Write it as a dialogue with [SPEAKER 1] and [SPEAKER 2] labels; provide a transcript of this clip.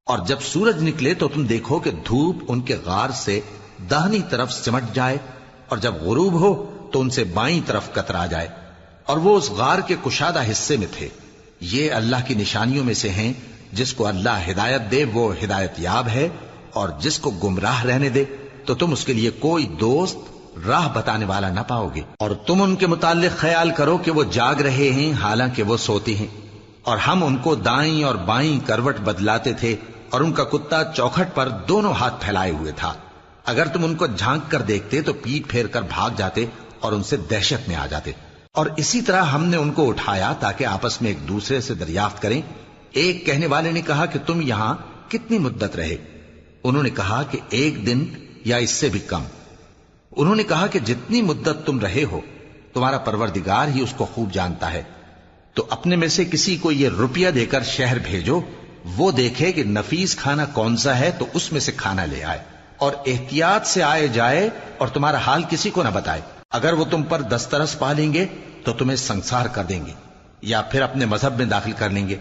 [SPEAKER 1] اور جب سورج نکلے تو تم دیکھو کہ دھوپ ان کے غار سے داہنی طرف سمٹ جائے، اور جب غروب ہو تو ان سے بائیں طرف کترا جائے، اور وہ اس غار کے کشادہ حصے میں تھے۔ یہ اللہ کی نشانیوں میں سے ہیں، جس کو اللہ ہدایت دے وہ ہدایت یاب ہے، اور جس کو گمراہ رہنے دے تو تم اس کے لیے کوئی دوست راہ بتانے والا نہ پاؤ گے۔ اور تم ان کے متعلق خیال کرو کہ وہ جاگ رہے ہیں حالانکہ وہ سوتے ہیں، اور ہم ان کو دائیں اور بائیں کروٹ بدلاتے تھے، اور ان کا کتا چوکھٹ پر دونوں ہاتھ پھیلائے ہوئے تھا۔ اگر تم ان کو جھانک کر دیکھتے تو پیٹ پھیر کر بھاگ جاتے اور ان سے دہشت میں آ جاتے۔ اور اسی طرح ہم نے ان کو اٹھایا تاکہ آپس میں ایک دوسرے سے دریافت کریں۔ ایک کہنے والے نے کہا کہ تم یہاں کتنی مدت رہے؟ انہوں نے کہا کہ 1 دن یا اس سے بھی کم۔ انہوں نے کہا کہ جتنی مدت تم رہے ہو تمہارا پروردگار ہی اس کو خوب جانتا ہے، تو اپنے میں سے کسی کو یہ روپیہ دے کر شہر بھیجو، وہ دیکھے کہ نفیس کھانا کون سا ہے تو اس میں سے کھانا لے آئے، اور احتیاط سے آئے جائے اور تمہارا حال کسی کو نہ بتائے۔ اگر وہ تم پر دسترس پا لیں گے تو تمہیں سنسار کر دیں گے، یا پھر اپنے مذہب میں داخل کر لیں گے۔